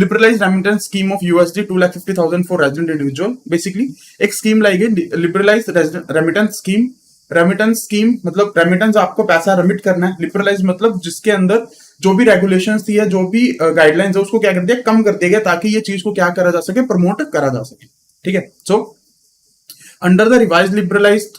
Liberalise remittance scheme of USD 2,50,000 for resident individual. Basically एक scheme लाई गई, liberalise remittance scheme. Remittance scheme मतलब remittance, आपको पैसा remit करना है। लिबरलाइज मतलब जिसके अंदर जो भी रेगुलेशंस थी या जो भी गाइडलाइंस है उसको क्या कर दिया, कम कर दिया गया, ताकि ये चीज को क्या करा जा सके, प्रमोट करा जा सके। ठीक है। सो under the revised liberalized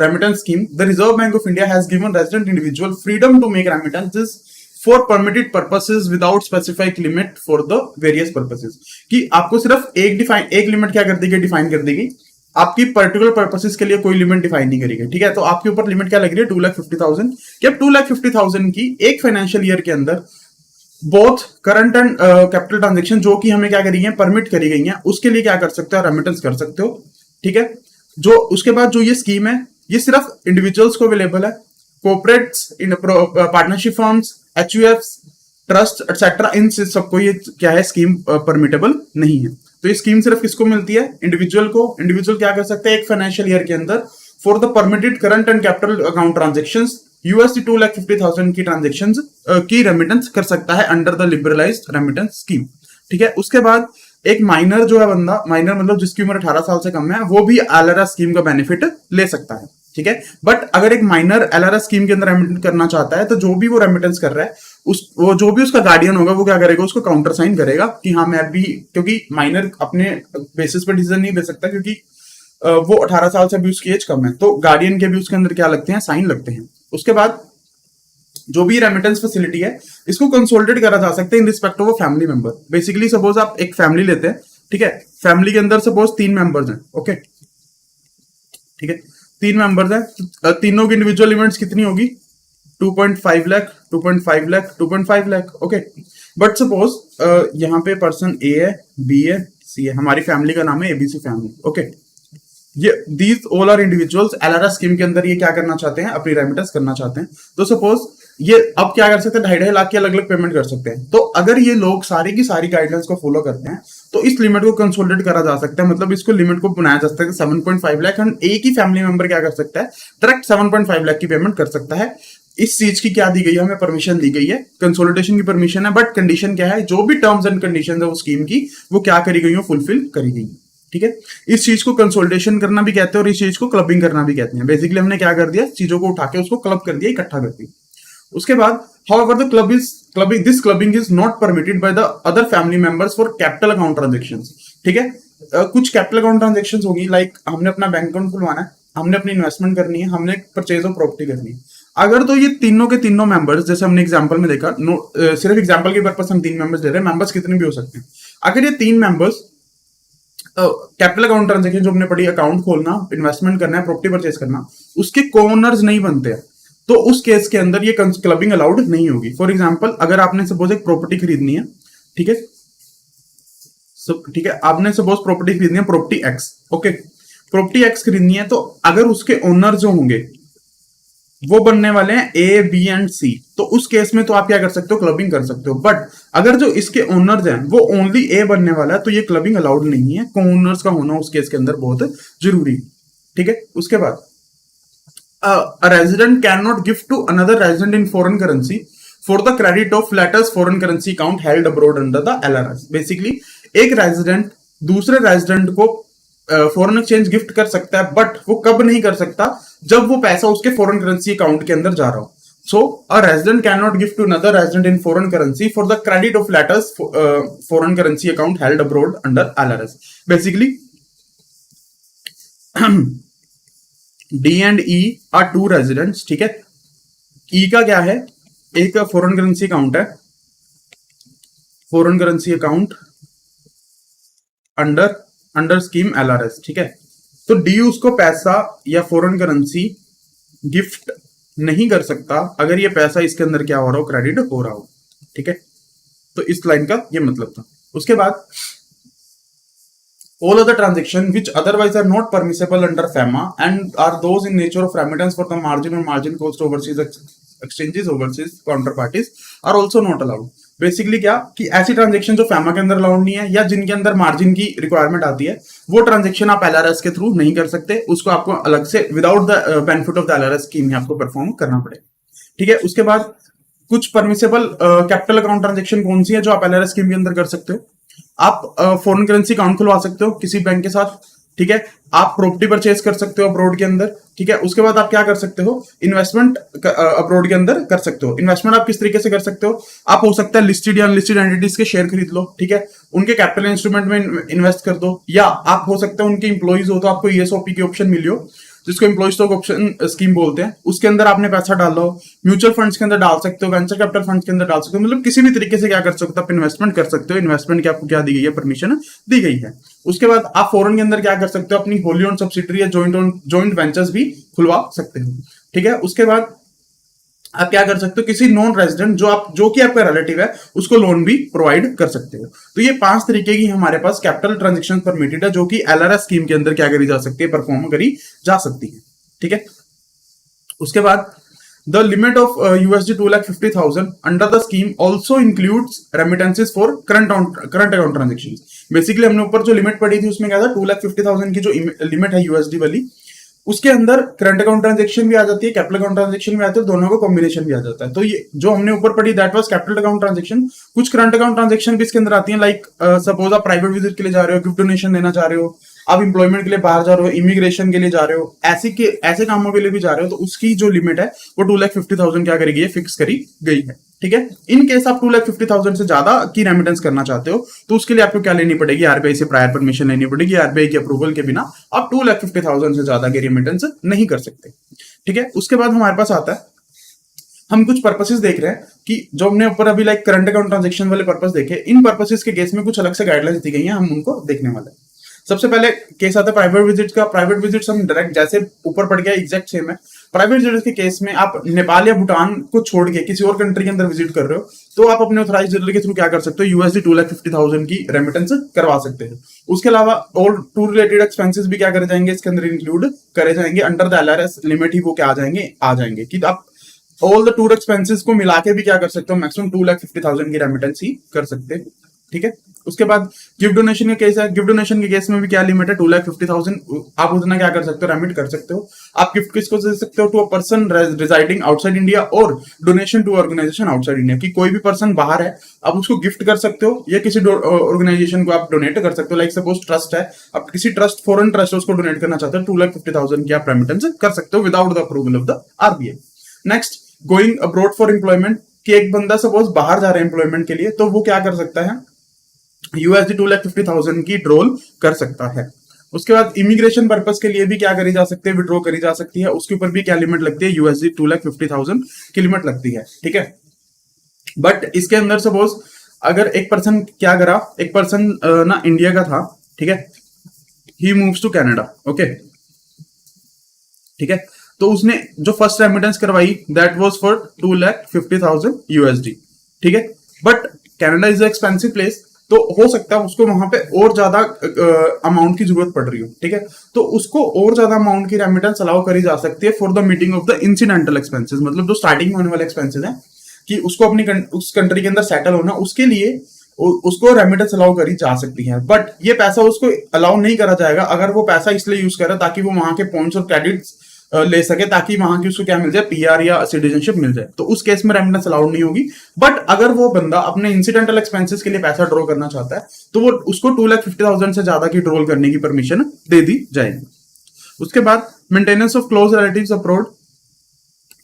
remittance scheme, the Reserve Bank of India has given resident individual freedom to make remittances for permitted purposes without specific limit for the various purposes। कि आपको सिर्फ एक लिमिट क्या कर दी गई, डिफाइन कर दी गई, आपकी पर्टिकुलर पर्पसेस के लिए कोई लिमिट डिफाइन नहीं करी गई। ठीक है। तो आपके ऊपर लिमिट क्या लग रही है, 2,50,000 कि अब 2,50,000 की एक फाइनेंशियल ईयर के अंदर both current and capital transaction जो कि हमें क्या करी है, परमिट करी गई है, उसके लिए क्या कर सकते हो, रेमिटेंस कर सकते हो। ठीक है। जो उसके बाद जो ये स्कीम है, ये सिर्फ इंडिविजुअल्स को अवेलेबल है। Corporates, partnership firms, HUFs, trust etcetera, इन सबको ये क्या है, स्कीम परमिटेबल नहीं है। तो ये स्कीम सिर्फ किसको मिलती है, इंडिविजुअल को। इंडिविजुअल क्या कर सकते हैं, एक फाइनेंशियल ईयर के अंदर for the permitted current and capital account transactions USD 2,50,000 की ट्रांजेक्शंस की रेमिटेंस कर सकता है under the liberalised remittance scheme. ठीक है। उसके बाद एक माइनर जो है बंदा, माइनर मतलब जिसकी उम्र 18 साल से कम है, वो भी LRS स्कीम का बेनिफिट ले सकता है। ठीक है। बट अगर एक माइनर LRS स्कीम के अंदर रेमिटेंस करना चाहता है, तो जो भी वो रेमिटेंस कर रहा है, वो जो भी उसका गार्डियन होगा, वो क्या करेगा, उसको काउंटर साइन करेगा कि हाँ मैं भी, क्योंकि माइनर अपने बेसिस पे डिसीजन नहीं ले सकता, क्योंकि वो 18 साल से भी उसकी एज कम है, तो गार्डियन के भी उसके अंदर क्या लगते हैं, साइन लगते हैं। उसके बाद जो भी रेमिटेंस फैसिलिटी है, इसको कंसोलिडेट करा जा सकता है in respect of a family member. Basically suppose आप एक फैमिली लेते हैं। ठीक है। फैमिली के अंदर सपोज 3 मेंबर्स हैं। ओके। ठीक है। 3 मेंबर्स हैं, तीनों की इंडिविजुअल लिमिट्स कितनी होगी, 2.5 lakh, 2.5 lakh, 2.5 lakh. Okay. But suppose यहाँ पे पर्सन A है, B है, C है, हमारी फैमिली का नाम है ABC फैमिली। ओके। ये these all are individuals LRS scheme के अंदर ये क्या करना चाहते हैं, अपनी रेमिटेंस करना चाहते हैं। तो सपोज ये अब क्या कर सकते हैं, 2.5 लाख की अलग अलग पेमेंट कर सकते हैं। तो अगर ये लोग सारी की सारी गाइडलाइंस को फॉलो करते हैं, तो इस लिमिट को कंसोलिडेट करा जा सकता है, मतलब इसको लिमिट को बनाया जा सकता है 7.5 लाख। एंड एक ही फैमिली मेंबर क्या कर सकता है, डायरेक्ट 7.5 लाख की पेमेंट कर सकता है। इस चीज की क्या दी गई है, हमें परमिशन दी गई है, कंसोलिडेशन की परमिशन है। बट कंडीशन क्या है, जो भी टर्म्स एंड कंडीशन है वो स्कीम की, वो क्या करी गई हो, फुलफिल करी गई। ठीक है। इस चीज को कंसोलिडेशन करना भी कहते हैं और इस चीज को क्लबिंग करना भी कहते हैं। बेसिकली हमने क्या कर दिया, चीजों को उठा के उसको क्लब कर दिया, इकट्ठा कर दिया। उसके बाद however the clubbing is not permitted by the other family members for capital account transactions। ठीक है। कुछ कैपिटल अकाउंट ट्रांजेक्शन होगी, लाइक हमने अपना बैंक अकाउंट खुलवाना है, हमने अपनी इन्वेस्टमेंट करनी है, हमने परचेज ऑफ प्रॉपर्टी करनी है। अगर तो ये तीनों के तीनों मेंबर्स, जैसे हमने एग्जांपल में देखा, सिर्फ एग्जांपल के पर्पस हम 3 मेंबर्स ले रहे हैं, मेंबर्स कितने भी हो सकते हैं। अगर ये 3 मेंबर्स कैपिटल अकाउंट ट्रांजेक्शन जो हमने पढ़ी, अकाउंट खोलना, इन्वेस्टमेंट करना है, प्रॉपर्टी परचेज करना, उसके को-ओनर्स नहीं बनते हैं, तो उस केस के अंदर ये क्लबिंग अलाउड नहीं होगी। फॉर एग्जांपल, अगर आपने सपोज एक प्रॉपर्टी खरीदनी है, ठीक है, ठीक है, आपने सपोज प्रॉपर्टी खरीदनी है, property X। Okay. Property X खरीदनी है, तो अगर उसके ओनर जो होंगे वो बनने वाले हैं A, B एंड C, तो उस केस में तो आप क्या कर सकते हो, क्लबिंग कर सकते हो। बट अगर जो इसके ओनर्स हैं वो ओनली A बनने वाला है, तो ये क्लबिंग अलाउड नहीं है। को ओनर्स का होना उस केस के अंदर बहुत जरूरी। ठीक है। उसके बाद a resident cannot give to another resident in foreign currency for the credit of latter's foreign currency account held abroad under the LRS। Basically एक रेजिडेंट दूसरे रेजिडेंट को फॉरेन एक्सचेंज गिफ्ट कर सकता है, बट वो कब नहीं कर सकता, जब वो पैसा उसके फॉरेन करेंसी अकाउंट के अंदर जा रहा हो। So a resident can not gift to another resident in foreign currency for the credit of latter's foreign currency account held abroad under LRS। Basically D and E are 2 residents. ठीक है। E का क्या है, एक foreign currency account है, foreign currency account under scheme LRS। ठीक है। तो D उसको पैसा या फॉरेन करेंसी गिफ्ट नहीं कर सकता अगर ये पैसा इसके अंदर क्या हो रहा हो, क्रेडिट हो रहा हो। ठीक है। तो इस लाइन का ये मतलब था। उसके बाद all other transactions which otherwise are not permissible under FEMA and are those in nature of remittance for the margin or margin cost overseas exchanges, overseas counterparties are also not allowed। Basically क्या कि ऐसी transaction जो FEMA के अंदर allowed नहीं है या जिनके अंदर मार्जिन की रिक्वायरमेंट आती है, वो ट्रांजेक्शन आप LRS के थ्रू नहीं कर सकते, उसको आपको अलग से without the benefit of the LRS scheme आपको परफॉर्म करना पड़ेगा। ठीक है। उसके बाद कुछ परमिसेबल कैपिटल अकाउंट ट्रांजेक्शन कौन सी है जो आप एलआरएस स्कीम के अंदर कर सकते हो? आप फॉरेन करेंसी अकाउंट खुलवा सकते हो किसी बैंक के साथ, ठीक है। आप प्रॉपर्टी परचेज कर सकते हो अब्रॉड के अंदर, ठीक है। उसके बाद आप क्या कर सकते हो, इन्वेस्टमेंट अब्रॉड के अंदर कर सकते हो। इन्वेस्टमेंट आप किस तरीके से कर सकते हो, आप हो सकता है लिस्टेड या अनलिस्टेड एंटिटीज के शेयर खरीद लो, ठीक है, उनके कैपिटल इंस्ट्रूमेंट में इन्वेस्ट कर दो, या आप हो सकता है उनके इंप्लॉइज हो तो आपको ईएसओपी की ऑप्शन मिली हो जिसको एम्प्लॉय स्टॉक ऑप्शन स्कीम बोलते हैं, उसके अंदर आपने पैसा डालो, म्यूचुअल फंड्स के अंदर डाल सकते हो, वेंचर कैपिटल फंड्स के अंदर डाल सकते हो, मतलब किसी भी तरीके से क्या कर सकते हो, आप इन्वेस्टमेंट कर सकते हो। इन्वेस्टमेंट की आपको क्या दी गई है, परमिशन दी गई है। उसके बाद आप फॉरेन के अंदर क्या कर सकते हो, अपनी होली ओन सब्सिडरी या जॉइंट वेंचर्स भी खुलवा सकते हो, ठीक है। उसके बाद आप क्या कर सकते हो, किसी नॉन रेजिडेंट जो कि आपका रिलेटिव है उसको लोन भी प्रोवाइड कर सकते हो। तो ये 5 तरीके की हमारे पास कैपिटल ट्रांजेक्शन परमिटेड है जो कि एलआरएस स्कीम के अंदर क्या करी जा सकती है, परफॉर्म करी जा सकती है, ठीक है। उसके बाद the limit of USD 2,50,000 under the scheme also includes remittances for current account transaction. Basically हमने ऊपर जो लिमिट पड़ी थी उसमें क्या था, 2,50,000 की जो लिमिट है यूएसडी वाली, उसके अंदर करंट अकाउंट ट्रांजेक्शन भी आ जाती है, कैपिटल अकाउंट ट्रांजेक्शन भी आते हैं, दोनों का कॉम्बिनेशन भी आ जाता है। तो ये जो हमने ऊपर पढ़ी that was capital account transaction. कुछ करंट अकाउंट ट्रांजेक्शन भी इसके अंदर आती है, लाइक सपोज आप प्राइवेट विजिट के लिए जा रहे हो, गिफ्ट डोनेशन देना चाह रहे हो, आप इंप्लॉयमेंट के लिए बाहर जा रहे हो, इमिग्रेशन के लिए जा रहे हो, ऐसे कामों के लिए भी जा रहे हो, तो उसकी जो लिमिट है वो 2,50,000 क्या करी गई है, फिक्स करी गई है, ठीक है। इन केस आप 2,50,000 से ज्यादा की रेमिटेंस करना चाहते हो तो उसके लिए आपको क्या लेनी पड़ेगी, आरबीआई से प्रायर परमिशन लेनी पड़ेगी। आरबीआई की अप्रूवल के बिना आप 2,50,000 से ज्यादा की रेमिटेंस नहीं कर सकते, ठीक है। उसके बाद हमारे पास आता है, हम कुछ पर्पसेस देख रहे हैं कि जो हमने ऊपर अभी लाइक करंट अकाउंट ट्रांजेक्शन वाले पर्पस देखे, इन पर्पसेस के केस में कुछ अलग से गाइडलाइंस दी गई हैं, हम उनको देखने वाले हैं। सबसे पहले केस आता है प्राइवेट विजिट का। प्राइवेट विजिट हम डायरेक्ट जैसे ऊपर पड़ गया एग्जैक्ट सेम है। प्राइवेट विजिट के केस में आप नेपाल या भूटान को छोड़ के किसी और कंट्री के अंदर विजिट कर रहे हो तो आप अपने ऑथराइज्ड डीलर के थ्रू क्या कर सकते हो, USD 2,50,000 की रेमिटेंस करवा सकते हो। उसके अलावा और टूर रिलेटेड एक्सपेंसेस भी क्या करे जाएंगे, इसके अंदर इंक्लूड करे जाएंगे, अंडर द एलआरएस लिमिट ही वो क्या आ जाएंगे कि आप ऑल द टूर एक्सपेंसेस को मिला के भी क्या कर सकते हो, मैक्सिमम 2,50,000 की रेमिटेंस ही कर सकते हैं, ठीक है। उसके बाद गिफ्ट डोनेशन का केस है। गिफ्ट डोनेशन के केस में भी क्या लिमिट है, 2,50,000 आप उतना क्या कर सकते हो, रेमिट कर सकते हो। आप गिफ्ट किसको दे सकते हो, to a person residing outside India और donation to organisation outside India, कि कोई भी पर्सन बाहर है आप उसको गिफ्ट कर सकते हो या किसी ऑर्गेनाइजेशन को आप डोनेट कर सकते हो। लाइक सपोज ट्रस्ट है, आप किसी ट्रस्ट फॉरेन ट्रस्ट उसको डोनेट करना चाहते हो, 2,50,000 की आप रेमिटेंस कर सकते हो without the approval of the RBI. Next, going abroad for employment, कि एक बंदा सपोज बाहर जा रहा है एम्प्लॉयमेंट के लिए तो वो क्या कर सकता है, USD 2,50,000 की ड्रोल कर सकता है। उसके बाद इमिग्रेशन पर्पस के लिए भी क्या करी जा सकती है, विड्रॉ करी जा सकती है। उसके ऊपर भी क्या लिमिट लगती है, USD 2,50,000 की लिमिट लगती है, ठीक है। बट इसके अंदर सपोज अगर एक पर्सन क्या करा, एक पर्सन ना इंडिया का था, ठीक है, he moves to Canada, okay, ठीक है। तो उसने जो फर्स्ट रेमिटेंस करवाई दैट वाज फॉर 2,50,000 USD, ठीक है। But Canada is expensive place, तो हो सकता है उसको वहां पे और ज्यादा अमाउंट की जरूरत पड़ रही हो, ठीक है। तो उसको और ज्यादा अमाउंट की रेमिटेंस अलाउ करी जा सकती है for the meeting of the incidental expenses, मतलब जो स्टार्टिंग में होने वाले एक्सपेंसेस हैं कि उसको अपनी उस कंट्री के अंदर सेटल होना, उसके लिए उसको रेमिटेंस अलाउ करी जा सकती है। बट ये पैसा उसको अलाउ नहीं करा जाएगा अगर वो पैसा इसलिए यूज करे ताकि वो वहां के पॉइंट्स और क्रेडिट्स ले सके, ताकि वहां की उसको क्या मिल जाए, PR या सिटीजनशिप मिल जाए, तो उस केस में रेमिटेंस अलाउड नहीं होगी। बट अगर वो बंदा अपने इंसिडेंटल एक्सपेंसेस के लिए पैसा ड्रॉ करना चाहता है तो वो उसको 2,50,000 से ज्यादा की ड्रॉ करने की परमिशन दे दी जाएगी। उसके बाद maintenance of close relatives abroad,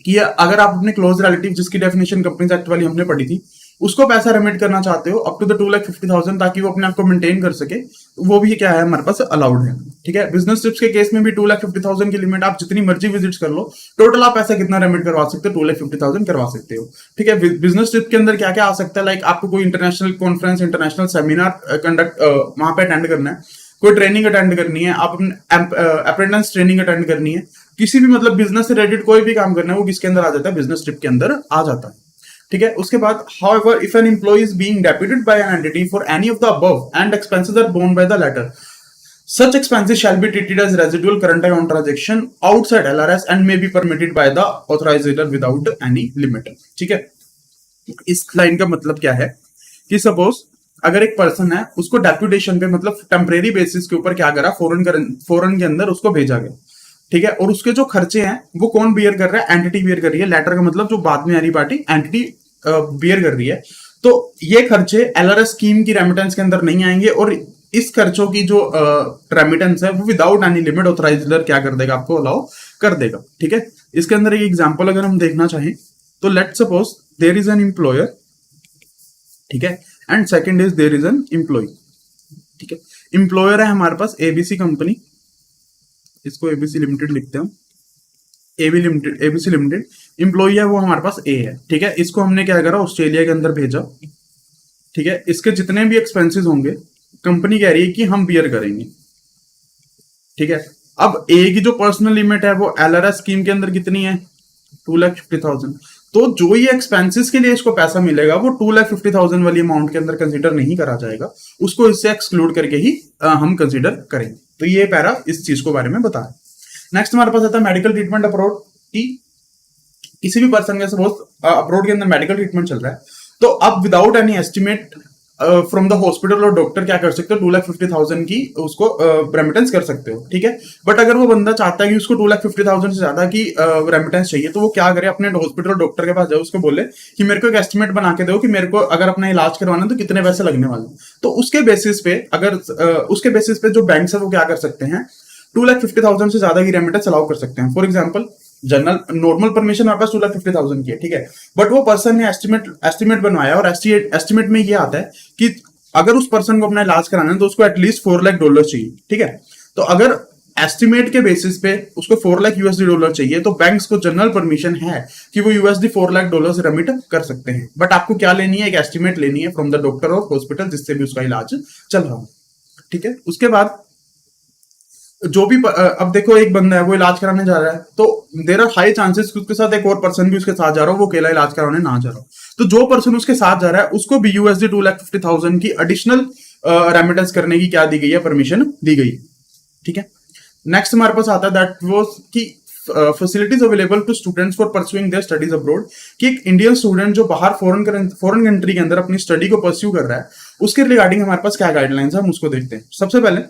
कि अगर आप अपने क्लोज रिलेटिव जिसकी डेफिनेशन कंपनीज एक्ट वाली हमने पढ़ी थी उसको पैसा रेमिट करना चाहते हो अप टू द 2,50,000 ताकि वो अपने आप को मेंटेन कर सके, वो भी क्या है हमारे पास अलाउड है, ठीक है। बिजनेस ट्रिप्स के केस में भी 2,50,000 की लिमिट, आप जितनी मर्जी विजिट कर लो, टोटल आप पैसा कितना रेमिट करवा सकते हो, 2,50,000 करवा सकते हो, ठीक है। बिजनेस ट्रिप के अंदर क्या क्या आ सकता है, लाइक आपको कोई international conference, international seminar conduct वहां पे अटेंड करना है, कोई ट्रेनिंग अटेंड करनी है, आप अप्रेंटिस ट्रेनिंग अटेंड करनी है, किसी भी मतलब बिजनेस से रिलेटेड कोई भी काम करना है वो किसके अंदर आ जाता है, बिजनेस ट्रिप के अंदर आ जाता है, ठीक है। उसके बाद however if an employee is being deputed by an entity for any of the above and expenses are borne by the latter, such expenses shall be treated as residual current account transaction outside LRS and may be permitted by the authorized dealer without any limit, ठीक है। इस line का मतलब क्या है कि suppose अगर एक पर्सन है उसको डेप्यूटेशन पे मतलब टेम्परेरी बेसिस के ऊपर क्या करा, फॉरेन के अंदर उसको भेजा गया, ठीक है, और उसके जो खर्चे हैं वो कौन बियर कर रहा है, एंटिटी बियर कर रही है। लेटर का मतलब जो बाद में आ रही पार्टी एंटिटी बियर कर रही है, तो ये खर्चे एलआरएस स्कीम की रेमिटेंस के अंदर नहीं आएंगे, और इस खर्चों की जो रेमिटेंस है वो विदाउट एनी लिमिट ऑथराइजर क्या कर देगा, आपको अलाउ कर देगा। ठीक है, इसके अंदर एक एग्जांपल अगर हम देखना चाहें तो let suppose there is an employer, ठीक है, and second is there is an employee. ठीक है, एम्प्लॉयर है हमारे पास एबीसी कंपनी, इसको एबीसी लिमिटेड लिखते हैं, एबीसी लिमिटेड। एम्प्लॉय है वो हमारे पास ए है। ठीक है, इसको हमने क्या करा, ऑस्ट्रेलिया के अंदर भेजा। ठीक है, इसके जितने भी एक्सपेंसेस होंगे कंपनी कह रही है कि हम बियर करेंगे। ठीक है, अब ए की जो पर्सनल लिमिट है वो एलआरएस स्कीम के अंदर कितनी है, 2,50,000। तो जो ये एक्सपेंसेस के लिए इसको पैसा मिलेगा वो 2,50,000 वाली अमाउंट के अंदर कंसीडर नहीं करा जाएगा, उसको इससे एक्सक्लूड करके ही हम कंसीडर करेंगे। तो ये पैरा इस चीज को बारे में बता है। नेक्स्ट हमारे पास आता है मेडिकल ट्रीटमेंट अब्रॉड की। किसी भी पर्सन का सपोज अब्रॉड के अंदर मेडिकल ट्रीटमेंट चल रहा है, तो अब without any estimate from the hospital और डॉक्टर क्या कर सकते हो, 2,50,000 की उसको रेमिटेंस कर सकते हो। ठीक है, बट अगर वो बंदा चाहता है कि उसको 2,50,000 से ज्यादा की रेमिटेंस चाहिए, तो वो क्या करे, अपने हॉस्पिटल और डॉक्टर के पास जाए, उसको बोले कि मेरे को एक एस्टिमेट बना के दो कि मेरे को अगर अपना इलाज करवाना है तो कितने पैसे लगने वाले। तो उसके बेसिस पे अगर उसके बेसिस पे जो बैंक है वो क्या कर सकते हैं, 2,50,000 से ज्यादा की रेमिटेंस अलाउ कर सकते हैं। For example general normal permission हमारे पास 2,50,000 की है। ठीक है, बट वो पर्सन ने एस्टिमेट बनवाया, और एस्टिमेट में ये आता है कि अगर उस पर्सन को अपना इलाज कराना है तो उसको एटलीस्ट $4,00,000 चाहिए। ठीक है, तो अगर एस्टिमेट के बेसिस पे उसको $4,00,000 चाहिए, तो बैंक्स को जनरल परमिशन है कि वो $4,00,000 रेमिट कर सकते हैं। बट आपको क्या लेनी है, एक एस्टिमेट लेनी है फ्रॉम द डॉक्टर और हॉस्पिटल जिससे भी उसका इलाज चल रहा हो। ठीक है, उसके बाद जो भी अब देखो एक बंदा है वो इलाज कराने जा रहा है, तो देयर आर हाई चांसेस कि उसके साथ एक और पर्सन भी उसके साथ जा रहा हो, वो अकेला इलाज कराने ना जा रहा हो। तो जो पर्सन उसके साथ जा रहा है उसको भी $2,50,000 की एडिशनल रेमिटेंस करने की क्या दी गई है, परमिशन दी गई है। ठीक है, नेक्स्ट हमारे पास आता है दैट वाज कि facilities available to students for pursuing their studies abroad, कि एक इंडियन स्टूडेंट जो बाहर फॉरेन कंट्री के अंदर अपनी स्टडी को परस्यू कर रहा है, उसके रिगार्डिंग हमारे पास क्या गाइडलाइंस है, हम उसको देखते हैं। सबसे पहले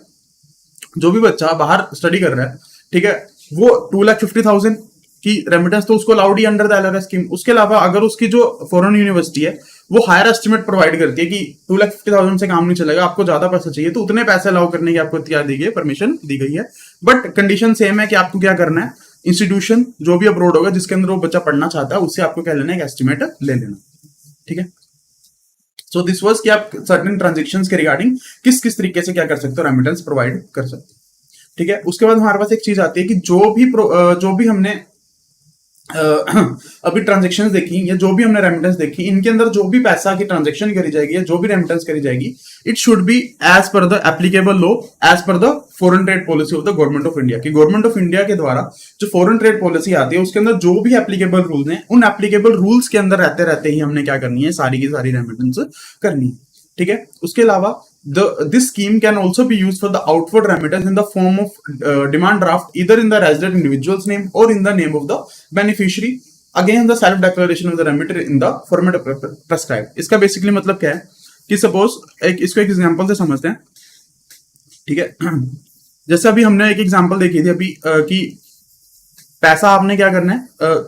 जो भी बच्चा बाहर स्टडी कर रहा है, ठीक है, वो 2,50,000 की रेमिटेंस तो उसको allowed he under the LRS scheme. उसके अलावा अगर उसकी जो फॉरेन यूनिवर्सिटी है वो हायर एस्टिमेट प्रोवाइड करती है कि 2,50,000 से काम नहीं चलेगा, आपको ज्यादा पैसा चाहिए, तो उतने पैसे अलाउ करने की आपको क्या दी गई है, परमिशन दी गई है। बट कंडीशन सेम है कि आपको क्या करना है, इंस्टीट्यूशन जो भी अब्रॉड होगा जिसके अंदर वो बच्चा पढ़ना चाहता है उससे आपको क्या लेना है, एक एस्टिमेट ले लेना। ठीक है, सो दिस वाज कि आप सर्टेन ट्रांजेक्शंस के रिगार्डिंग किस किस तरीके से क्या कर सकते हो, रेमिटेंस प्रोवाइड कर सकते हो। ठीक है, उसके बाद हमारे पास एक चीज आती है कि जो भी हमने अभी ट्रांजेक्शंस देखी या जो भी हमने रेमिटेंस देखी, इनके अंदर जो भी पैसा की ट्रांजेक्शन करी जाएगी या जो भी रेमिटेंस करी जाएगी, it should be as per the applicable law, as per the foreign trade policy of the government of India. की गवर्नमेंट ऑफ इंडिया के द्वारा जो फॉरेन ट्रेड पॉलिसी आती है उसके अंदर जो भी एप्लीकेबल रूल्स हैं, उन एप्लीकेबल रूल्स के अंदर रहते रहते ही हमने क्या करनी है, सारी की सारी रेमिटेंस करनी है। ठीक है, उसके अलावा this scheme can also be used for the outward remittance in the form of demand draft, either in the resident individual's name or in the name of the beneficiary, again the self declaration of the remitter in the format prescribed। इसका basically मतलब क्या है कि suppose इसको एक example से समझते हैं। ठीक है, जैसे अभी हमने एक एग्जांपल देखी थी अभी कि पैसा आपने क्या करना है,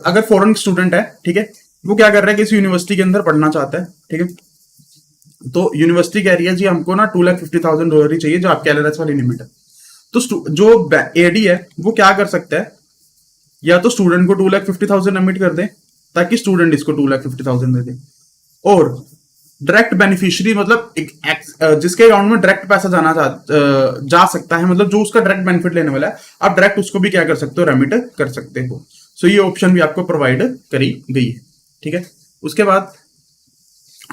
अगर फॉरेन स्टूडेंट है, ठीक है, वो क्या कर रहा है कि इस यूनिवर्सिटी के अंदर पढ़ना चाहता है। ठीक है, तो यूनिवर्सिटी कह रही है जी हमको ना $2,50,000 ही चाहिए जो आपके एलआरएस वाली लिमिट है। तो जो एडी है वो क्या कर सकता है, या तो स्टूडेंट को 2,50,000 रेमिट कर दे ताकि स्टूडेंट इसको 2,50,000 दे दे, और डायरेक्ट बेनिफिशियरी मतलब जिसके अकाउंट में डायरेक्ट पैसा जा सकता है, मतलब जो उसका डायरेक्ट बेनिफिट लेने वाला है, आप डायरेक्ट उसको भी क्या कर सकते हो, रेमिट कर सकते हो। सो ये ऑप्शन भी आपको प्रोवाइड करी गई है। ठीक है, उसके बाद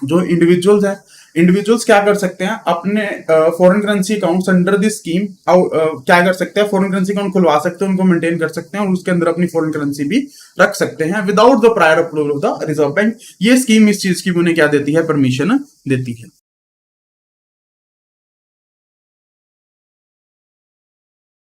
जो इंडिविजुअल्स है, इंडिविजुअल्स क्या कर सकते हैं, अपने foreign currency accounts under this scheme क्या कर सकते हैं, फॉरेन करेंसी अकाउंट खुलवा सकते हैं, उनको मेंटेन कर सकते हैं और उसके अंदर अपनी फॉरेन करेंसी भी रख सकते हैं without the prior approval of the reserve bank. ये स्कीम इस चीज की उन्हें क्या देती है, परमिशन देती है।